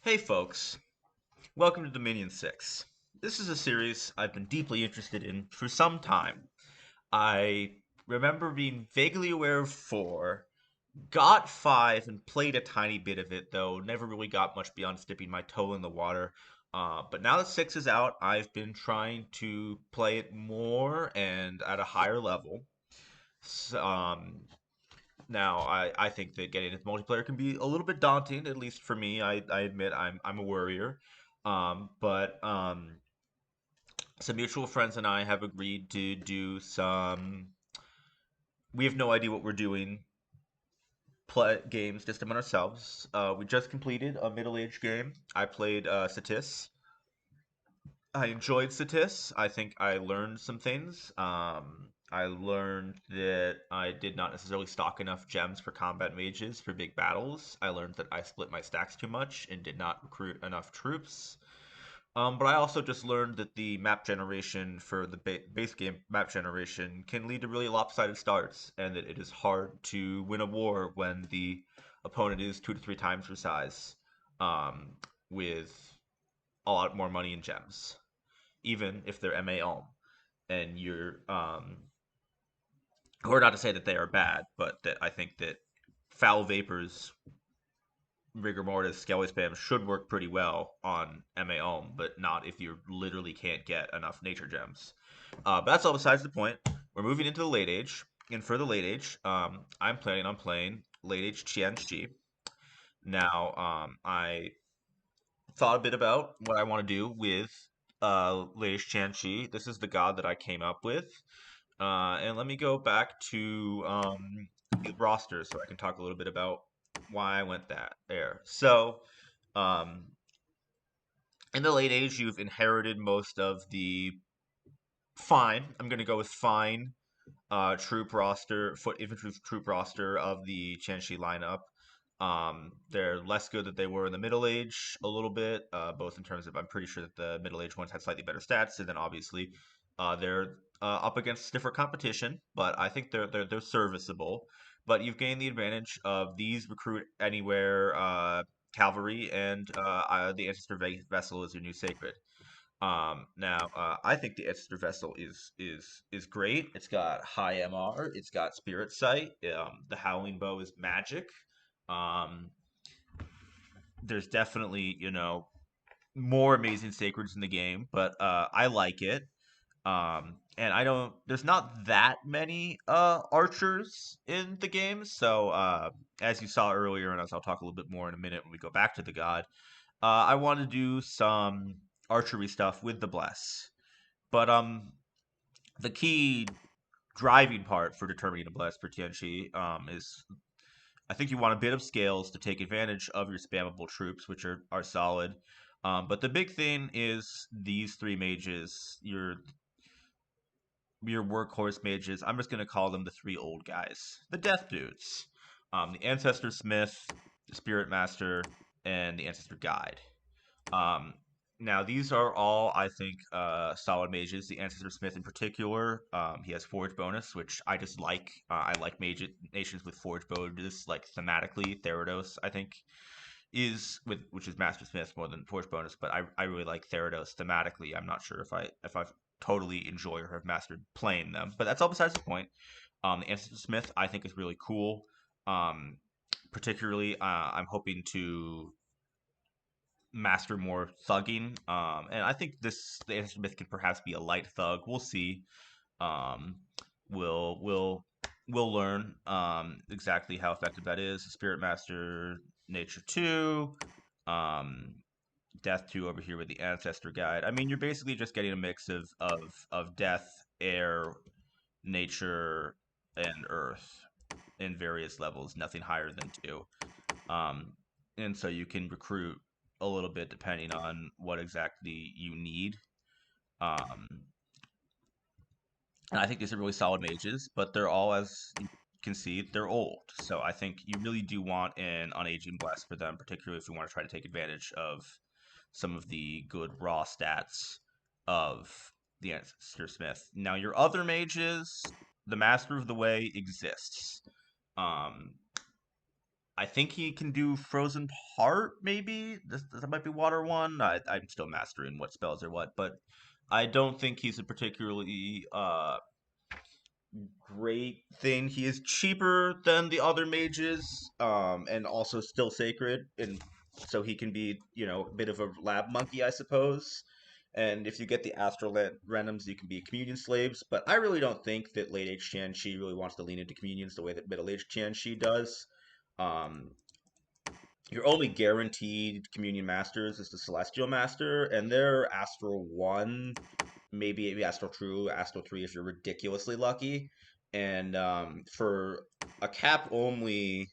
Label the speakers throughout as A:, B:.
A: Hey folks, welcome to Dominion 6. This is a series I've been deeply interested in for some time. I remember being vaguely aware of 4, got 5 and played a tiny bit of it, though never really got much beyond dipping my toe in the water. But now that 6 is out, I've been trying to play it more and at a higher level. S- Um, Now, I think that getting into multiplayer can be a little bit daunting, at least for me. I admit I'm a worrier. But some mutual friends and I have agreed to do some. We have no idea what we're doing. Play games just among ourselves. We just completed a middle-aged game. I played Satis. I enjoyed Satis. I think I learned some things. I learned that I did not necessarily stock enough gems for combat mages for big battles. I learned that I split my stacks too much and did not recruit enough troops. But I also just learned that the map generation for the base game map generation can lead to really lopsided starts, and that it is hard to win a war when the opponent is 2 to 3 times your size, with a lot more money and gems, even if they're MA ohm. And or not to say that they are bad, but that I think that Foul Vapor's rigor mortis skelly spam should work pretty well on MA ohm, but not if you literally can't get enough nature gems. But that's all besides the point. We're moving into the late age, and for the late age, I'm planning on playing late age Tien'Chi. Now, I thought a bit about what I want to do with late age Tianchi. This is the god that I came up with. And let me go back to the roster so I can talk a little bit about why I went that there. So, um, in the late age, you've inherited most of the fine. I'm going to go with fine troop roster, foot infantry troop roster of the Tianchi lineup. They're less good than they were in the middle age a little bit, both in terms of I'm pretty sure that the middle age ones had slightly better stats, and then obviously they're up against stiffer competition, but I think they're serviceable. But you've gained the advantage of these recruit anywhere cavalry, and the ancestor vessel is your new sacred. I think the Ancestor Vessel is great. It's got high MR. It's got Spirit Sight. The Howling Bow is magic. Um, there's definitely more amazing sacreds in the game, but I like it. And I don't. There's not that many archers in the game, so as you saw earlier, and as I'll talk a little bit more in a minute when we go back to the god, I want to do some archery stuff with the bless. But the key driving part for determining a blast for Tianchi is I think you want a bit of scales to take advantage of your spammable troops, which are solid. But the big thing is these 3 mages, your workhorse mages. I'm just gonna call them the 3 old guys, the death dudes, the Ancestor Smith, the Spirit Master, and the Ancestor Guide. Um, Now these are all, I think, solid mages. The Ancestor Smith in particular, he has Forge bonus, which I just like. I like mage nations with Forge bonus, like thematically. Therados, I think, is with which is Master Smith more than Forge bonus, but I really like Therados thematically. I'm not sure if I totally enjoy or have mastered playing them, but that's all besides the point. The Ancestor Smith I think is really cool. Um, Particularly, I'm hoping to master more thugging. And I think the Ancestor Myth can perhaps be a light thug. We'll see. Um, we'll learn exactly how effective that is. Spirit Master, Nature 2, um, Death 2 over here with the Ancestor Guide. I mean, you're basically just getting a mix of Death, Air, Nature, and Earth in various levels. Nothing higher than 2. Um, and so you can recruit a little bit depending on what exactly you need. Um, and I think these are really solid mages, but they're all, as you can see, they're old. So I think you really do want an unaging bless for them, particularly if you want to try to take advantage of some of the good raw stats of the Ancestor Smith. Now, your other mages, the Master of the Way exists. Um, I think he can do Frozen Heart, maybe. That might be Water One. I'm still mastering what spells are what, but I don't think he's a particularly great thing. He is cheaper than the other mages, and also still sacred, and so he can be, a bit of a lab monkey, I suppose. And if you get the Astral Randoms, you can be communion slaves. But I really don't think that late age Tian'Chi really wants to lean into communions the way that middle age Tian'Chi does. Um, your only guaranteed communion masters is the Celestial Master, and they're Astral 1, maybe Astral True, Astral 3 if you're ridiculously lucky. And for a cap only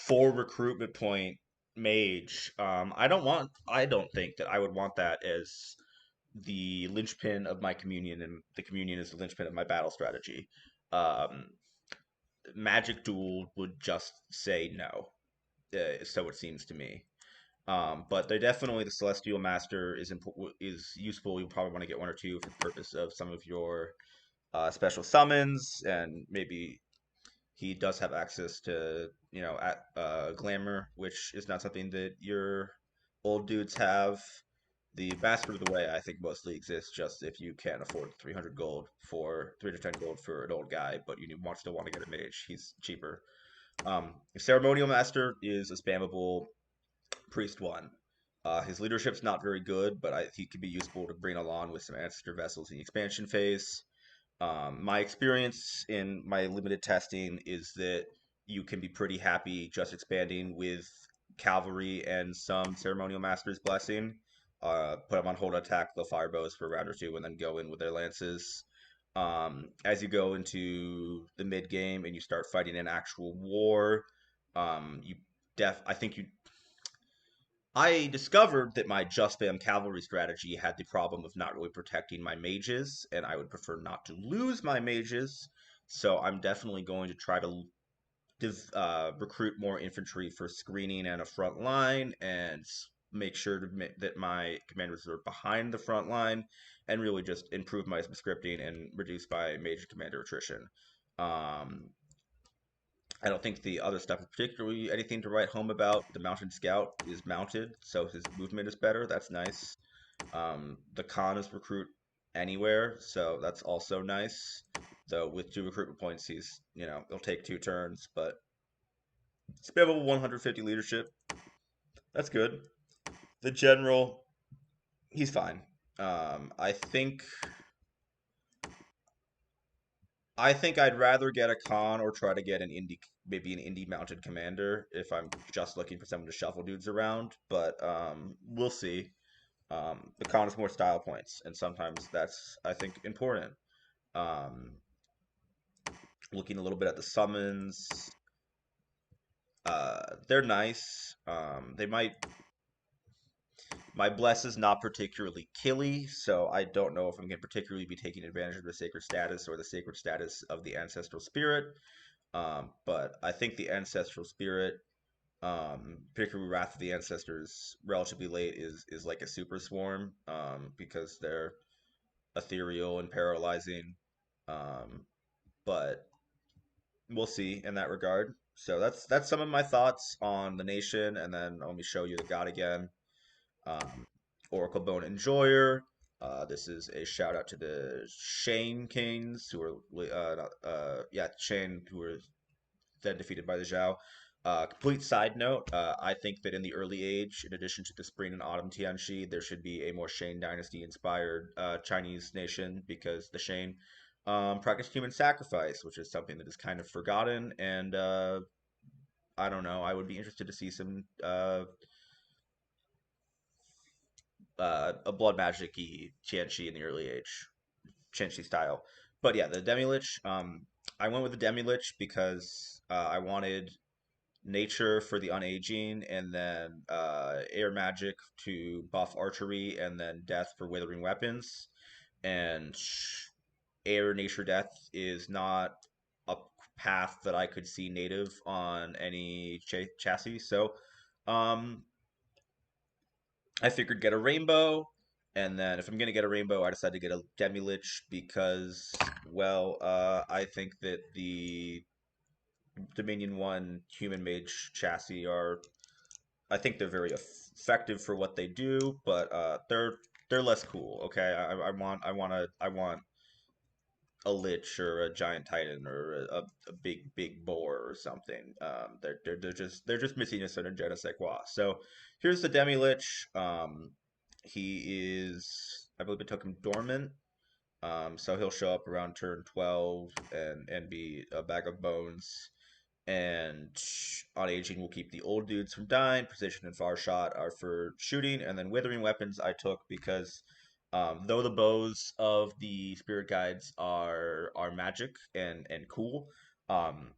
A: 4 recruitment point mage, I don't think that I would want that as the linchpin of my communion, and the communion is the linchpin of my battle strategy. Um, Magic Duel would just say no, so it seems to me. But they're definitely the Celestial Master is useful. You'll probably want to get one or two for the purpose of some of your special summons, and maybe he does have access to glamour, which is not something that your old dudes have. The Master of the Way, I think, mostly exists just if you can't afford 310 gold for an old guy, but still want to get a mage. He's cheaper. Ceremonial Master is a spammable Priest 1. His leadership's not very good, but he could be useful to bring along with some ancestor vessels in the expansion phase. My experience in my limited testing is that you can be pretty happy just expanding with cavalry and some ceremonial master's blessing. Put them on hold attack the firebows for a round or two, and then go in with their lances. As you go into the mid game and you start fighting an actual war, you I think I discovered that my just spam cavalry strategy had the problem of not really protecting my mages, and I would prefer not to lose my mages. So I'm definitely going to try to recruit more infantry for screening and a front line, and make sure that my commanders are behind the front line, and really just improve my scripting and reduce my major commander attrition. Um, I don't think the other stuff is particularly anything to write home about. The mounted scout is mounted, so his movement is better. That's nice. The con is recruit anywhere, so that's also nice. Though with 2 recruitment points, it'll take 2 turns, but spammable 150 leadership. That's good. The general, he's fine. I think I'd rather get a con or try to get maybe an indie mounted commander if I'm just looking for someone to shuffle dudes around. But we'll see. The con is more style points, and sometimes that's, I think, important. Um, Looking a little bit at the summons, they're nice. They might. My bless is not particularly killy, so I don't know if I'm going to particularly be taking advantage of the sacred status or the sacred status of the ancestral spirit. But I think the ancestral spirit, particularly Wrath of the Ancestors, relatively late is like a super swarm, because they're ethereal and paralyzing. Um, but we'll see in that regard. So that's some of my thoughts on the nation, and then let me show you the god again. Um, Oracle Bone Enjoyer. This is a shout out to the Shane Kings who are Shane who were then defeated by the Zhao. Complete side note, I think that in the early age, in addition to the spring and autumn Tianxi, there should be a more Shane dynasty inspired Chinese nation, because the Shane practiced human sacrifice, which is something that is kind of forgotten. And I don't know, I would be interested to see some a blood magic-y Tianxi in the early age, Tianxi style. But yeah, the Demi-Lich, I went with the Demi-Lich because I wanted nature for the unaging, and then air magic to buff archery, and then death for withering weapons. And air nature death is not a path that I could see native on any chassis. So um, I figured get a rainbow, and then if I'm gonna get a rainbow, I decided to get a Demi-Lich because, well, I think that the Dominion 1 human mage chassis are, I think they're very effective for what they do, but they're less cool. Okay, I want a lich or a giant titan or a big boar or something. They're just missing a certain je ne sais quoi. So here's the demi lich. He is, I believe it took him dormant. So he'll show up around turn 12 and be a bag of bones. And on aging, we'll keep the old dudes from dying. Precision and far shot are for shooting, and then withering weapons I took because though the bows of the spirit guides are magic and cool, um,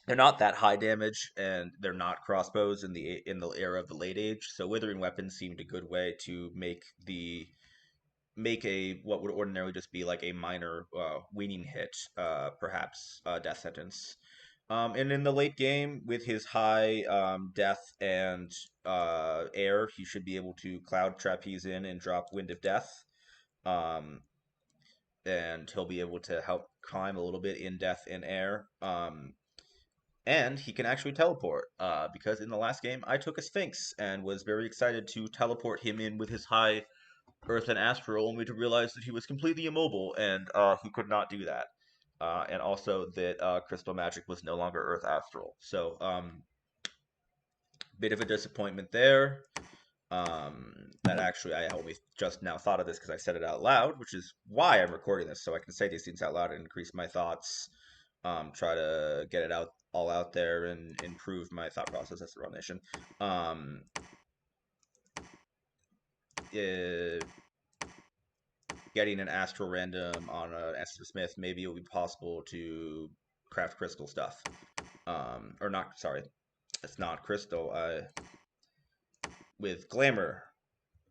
A: they're not that high damage, and they're not crossbows in the era of the late age. So withering weapons seemed a good way to make a what would ordinarily just be like a minor weaning hit, perhaps death sentence. And in the late game, with his high death and air, he should be able to cloud trapeze in and drop Wind of Death. Um, and he'll be able to help climb a little bit in death and air. And he can actually teleport, because in the last game I took a Sphinx and was very excited to teleport him in with his high Earth and Astral, only to realize that he was completely immobile and he could not do that. And also that Crystal Magic was no longer Earth Astral. So, bit of a disappointment there. That actually, I only just now thought of this because I said it out loud, which is why I'm recording this, so I can say these things out loud and increase my thoughts. Try to get it out all out there and improve my thought process as the Raw Nation. Um, uh, Getting an astral random on an Esther Smith, maybe it will be possible to craft crystal stuff. Or not, sorry, it's not crystal. With glamour.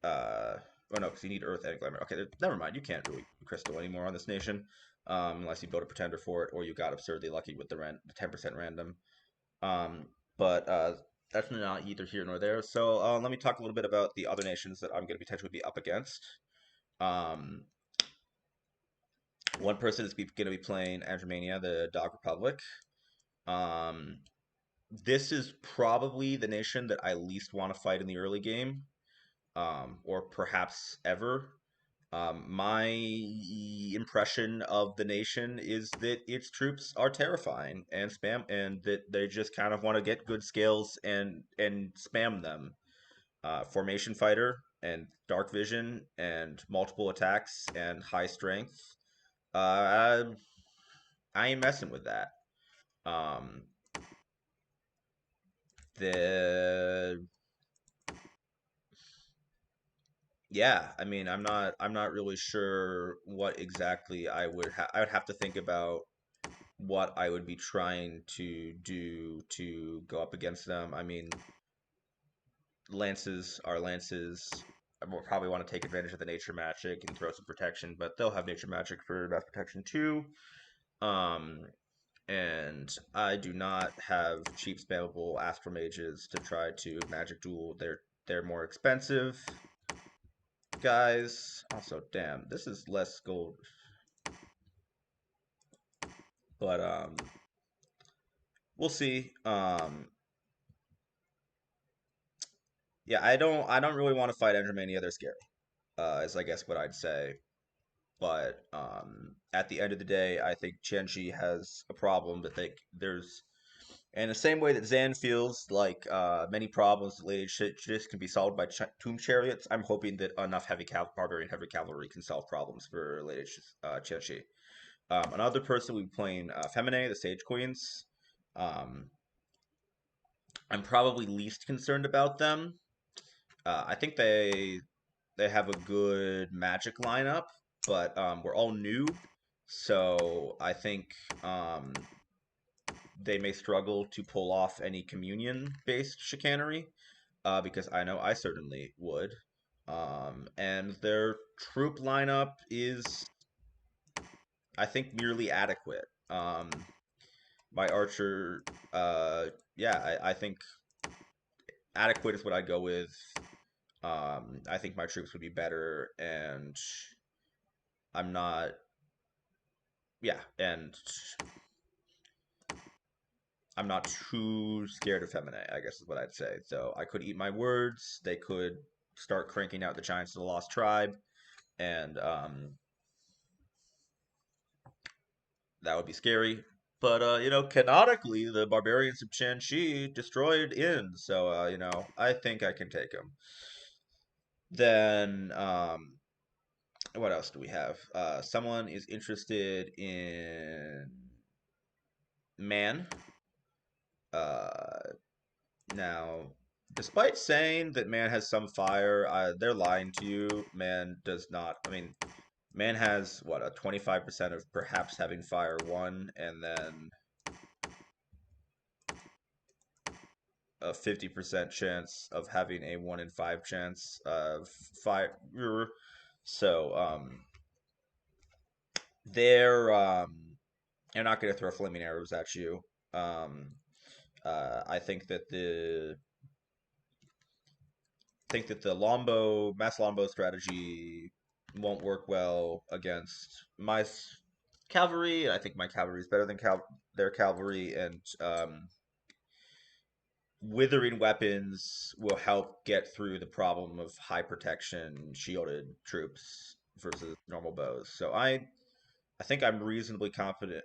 A: Oh no, because you need earth and glamour. Okay, never mind. You can't really crystal anymore on this nation, unless you build a pretender for it or you got absurdly lucky with the 10% random. Um, but that's not either here nor there. So let me talk a little bit about the other nations that I'm going to potentially be up against. Um, One person is going to be playing Andromania, the Dog Republic. Um, this is probably the nation that I least want to fight in the early game, or perhaps ever. My impression of the nation is that its troops are terrifying and spam, and that they just kind of want to get good scales and spam them. Formation fighter and dark vision and multiple attacks and high strength. Uh, I ain't messing with that. Um, the Yeah, I mean, I'm not really sure what exactly I would have to think about what I would be trying to do to go up against them. I mean, lances are lances. I will probably want to take advantage of the nature magic and throw some protection, but they'll have nature magic for mass protection too. Um, and I do not have cheap spammable astral mages to try to magic duel. They're more expensive, guys. Also, damn, this is less gold, but we'll see. Yeah, I don't really want to fight Endermania. They're scary. Is I guess what I'd say. But at the end of the day, I think Tien'Chi has a problem that there's, in the same way that Zan feels like many problems related just can be solved by tomb chariots. I'm hoping that enough barbarian heavy cavalry can solve problems for related Tianchi. Another person we be playing Femine, the Sage Queens. Um, I'm probably least concerned about them. I think they have a good magic lineup, but we're all new, so I think they may struggle to pull off any communion-based chicanery, because I know I certainly would. And their troop lineup is, I think, merely adequate. My archer, yeah, I think adequate is what I go with. I think my troops would be better, and I'm not. Yeah, and
B: I'm not too scared of Femine, I guess is what I'd say. So I could eat my words. They could start cranking out the Giants of the Lost Tribe, and that would be scary. But canonically, the barbarians of Tien'Chi destroyed Inn, so I think I can take them. Then what else do we have? Someone is interested in Man. Uh, Now, despite saying that Man has some fire, they're lying to you. Man does not. I mean, Man has what, a 25% of perhaps having fire one, and then a 50% chance of having a 1 in 5 chance of fire. So, they're they're not going to throw flaming arrows at you. Um, I think that the Lombo mass Lombo strategy won't work well against my cavalry. I think my cavalry is better than their cavalry, and withering weapons will help get through the problem of high protection shielded troops versus normal bows. So I think I'm reasonably confident.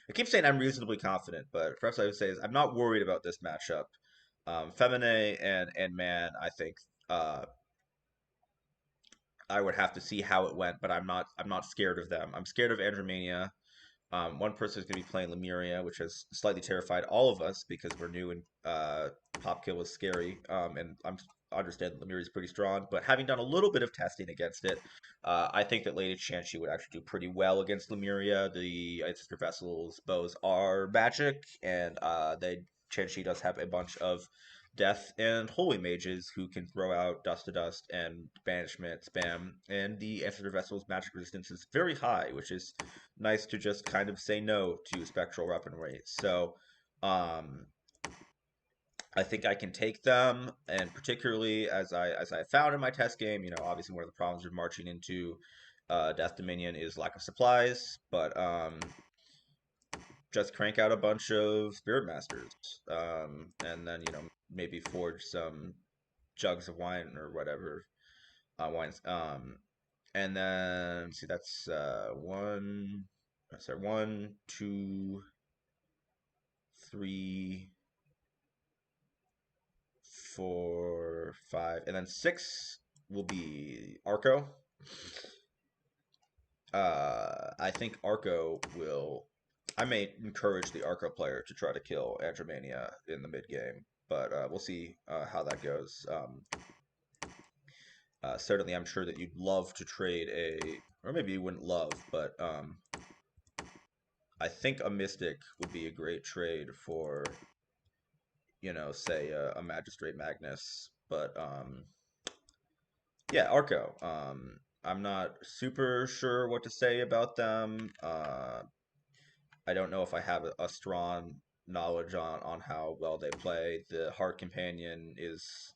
B: I keep saying I'm reasonably confident, but perhaps I would say is I'm not worried about this matchup. Femine and Man, I think I would have to see how it went, but I'm not scared of them. I'm scared of Andromania. One person is going to be playing Lemuria, which has slightly terrified all of us because we're new and Pop Kill was scary. And I understand that Lemuria is pretty strong, but having done a little bit of testing against it, I think that Lady Tianchi would actually do pretty well against Lemuria. The Sister Vessel's bows are magic, and they Tianchi does have a bunch of death and holy mages who can throw out dust to dust and banishment spam, and the Ancestor Vessel's magic resistance is very high, which is nice to just kind of say no to spectral weaponry. So, um, I think I can take them, and particularly as I found in my test game, obviously one of the problems with marching into Death Dominion is lack of supplies, but just crank out a bunch of Spirit Masters, and then maybe forge some jugs of wine or whatever wines. And then see that's one. Sorry, one, two, three, four, five, and then six will be Arco. I think Arco will. I may encourage the Arco player to try to kill Andromania in the mid game, but we'll see how that goes. Certainly, I'm sure that you'd love to trade or maybe you wouldn't love, but I think a Mystic would be a great trade for, say a Magistrate Magnus. But yeah, Arco. I'm not super sure what to say about them. I don't know if I have a strong knowledge on how well they play. The Heart Companion is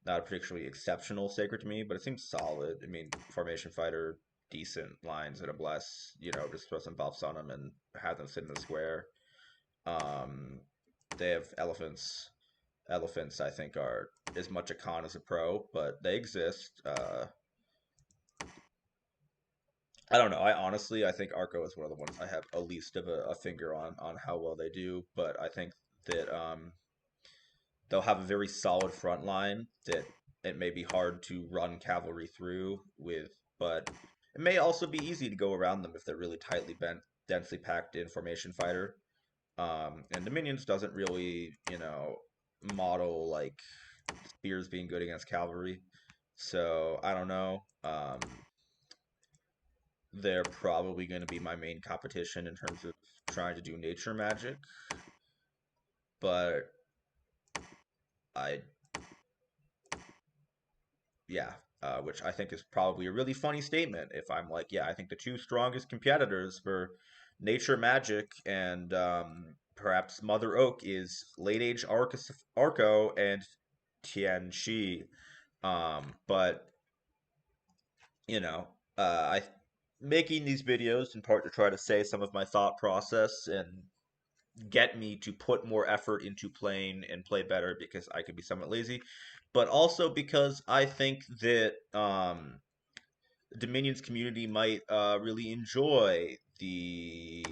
B: not a particularly exceptional sacred to me, but it seems solid. I mean, Formation Fighter, decent lines and a bless. Just throw some buffs on them and have them sit in the square. Um, they have elephants. Elephants, I think, are as much a con as a pro, but they exist. I don't know. I think Arco is one of the ones I have a least of a finger on how well they do, but I think that they'll have a very solid front line that it may be hard to run cavalry through with, but it may also be easy to go around them if they're really tightly bent, densely packed in formation fighter. And Dominions doesn't really, model like spears being good against cavalry. So I don't know. They're probably going to be my main competition in terms of trying to do nature magic, but I, yeah, which I think is probably a really funny statement if I'm like, yeah, I think the two strongest competitors for nature magic and perhaps Mother Oak is late age Arco and Tianchi. But I making these videos in part to try to say some of my thought process and get me to put more effort into playing and play better because I could be somewhat lazy, but also because I think that Dominion's community might really enjoy the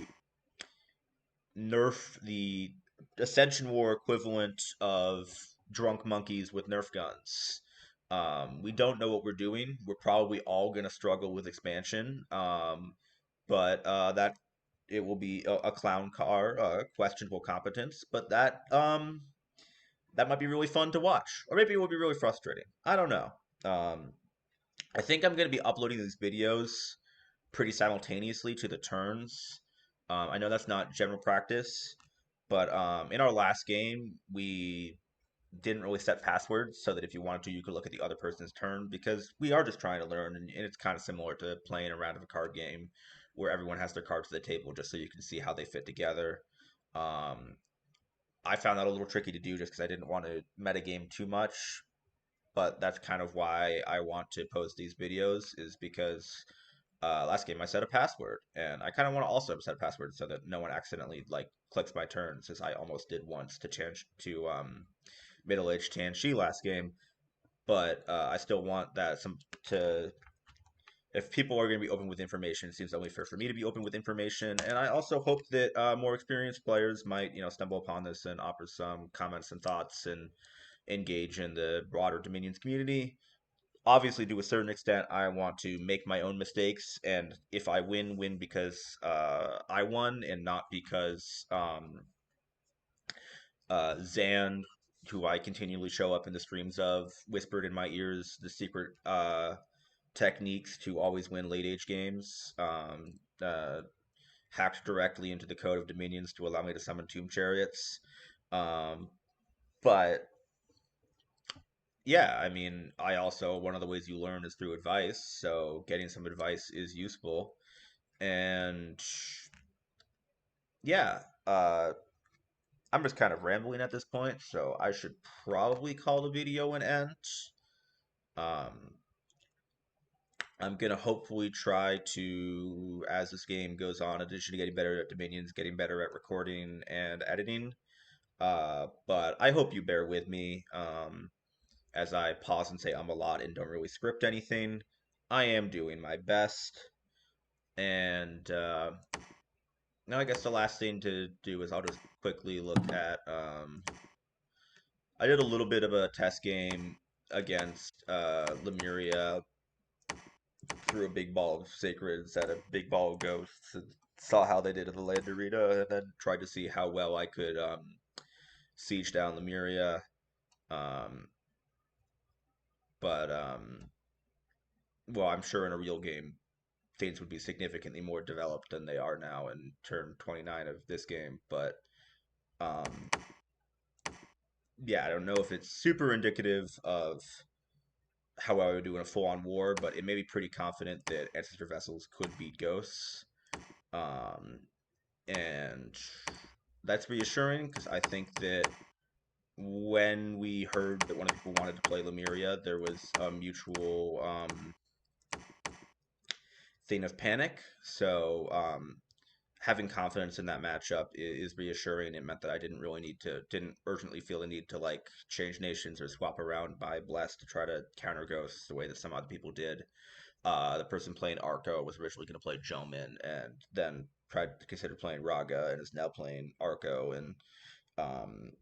B: Ascension War equivalent of drunk monkeys with Nerf guns. We don't know what we're doing. We're probably all going to struggle with expansion, but that it will be a clown car, questionable competence. But that might be really fun to watch, or maybe it will be really frustrating. I don't know. Um, I think I'm going to be uploading these videos pretty simultaneously to the turns. I know that's not general practice, but in our last game, we didn't really set passwords so that if you wanted to, you could look at the other person's turn because we are just trying to learn, and it's kind of similar to playing a round of a card game where everyone has their cards to the table just so you can see how they fit together. Um, I found that a little tricky to do just because I didn't want to metagame too much, but that's kind of why I want to post these videos is because last game I set a password, and I kind of want to also set a password so that no one accidentally like clicks my turns, as I almost did once to change to middle-aged Tien'Chi last game. But I still want that some to if people are going to be open with information, it seems only fair for me to be open with information. And I also hope that more experienced players might stumble upon this and offer some comments and thoughts and engage in the broader Dominions community. Obviously, to a certain extent, I want to make my own mistakes, and if I win because I won and not because Zan, who I continually show up in the streams of, whispered in my ears the secret techniques to always win late age games. Hacked directly into the code of Dominions to allow me to summon Tomb Chariots. Um, but yeah, I mean, I also, one of the ways you learn is through advice, so getting some advice is useful. And yeah, I'm just kind of rambling at this point, so I should probably call the video an end. Um, I'm gonna hopefully try to, as this game goes on, in addition to getting better at Dominions, getting better at recording and editing. But I hope you bear with me as I pause and say a lot and don't really script anything. I am doing my best. And now I guess the last thing to do is I'll just quickly look at. I did a little bit of a test game against Lemuria, threw a big ball of sacreds at a big ball of ghosts, and saw how they did in the land arena, and then tried to see how well I could siege down Lemuria. Um, but well, I'm sure in a real game things would be significantly more developed than they are now in turn 29 of this game. But um, yeah, I don't know if it's super indicative of how I would do in a full-on war, but it made me pretty confident that Ancestor Vessels could beat Ghosts. Um, and that's reassuring because I think that when we heard that one of the people wanted to play Lemuria, there was a mutual thing of panic. So having confidence in that matchup is reassuring. It meant that I didn't urgently feel the need to like change nations or swap around by Bless to try to counter Ghosts the way that some other people did. The person playing Arco was originally going to play Jomin and then tried to consider playing Raga and is now playing Arco. And um,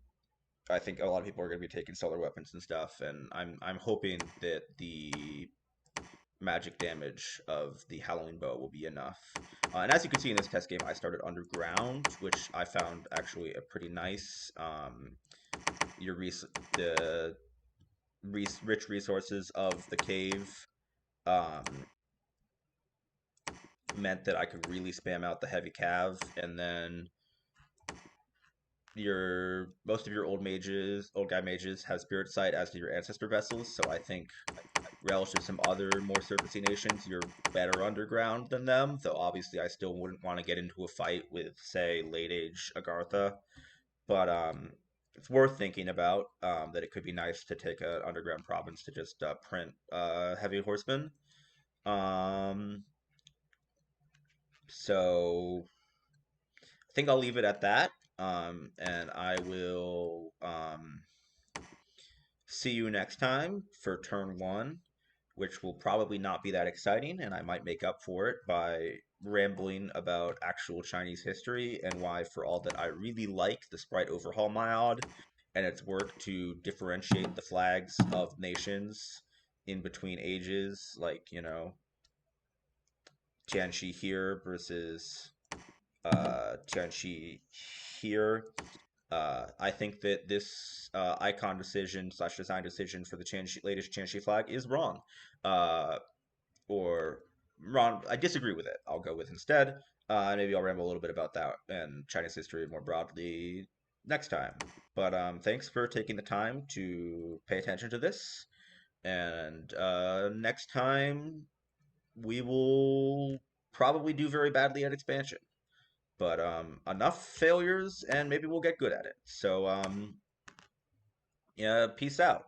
B: I think a lot of people are going to be taking solar weapons and stuff. And I'm hoping that the magic damage of the Halloween bow will be enough. And as you can see in this test game, I started underground, which I found actually a pretty nice. Your the rich resources of the cave um, meant that I could really spam out the heavy cav, and then your most of your old guy mages have spirit sight as do your ancestor vessels. So I think relative to some other more surfacey nations, you're better underground than them. Though obviously, I still wouldn't want to get into a fight with, say, late age Agartha. But it's worth thinking about. That it could be nice to take an underground province to just print heavy horsemen. Um, so I think I'll leave it at that. And I will see you next time for turn one, which will probably not be that exciting, and I might make up for it by rambling about actual Chinese history and why, for all that I really like the Sprite Overhaul mod and its work to differentiate the flags of nations in between ages, like, Tian'Chi here versus Tian'Chi here. I think that this icon decision slash design decision for the latest Tian'Chi flag is wrong. Uh, or wrong. I disagree with it. I'll go with instead. Maybe I'll ramble a little bit about that and Chinese history more broadly next time. But thanks for taking the time to pay attention to this. And next time we will probably do very badly at expansion, but enough failures and maybe we'll get good at it. So yeah, peace out.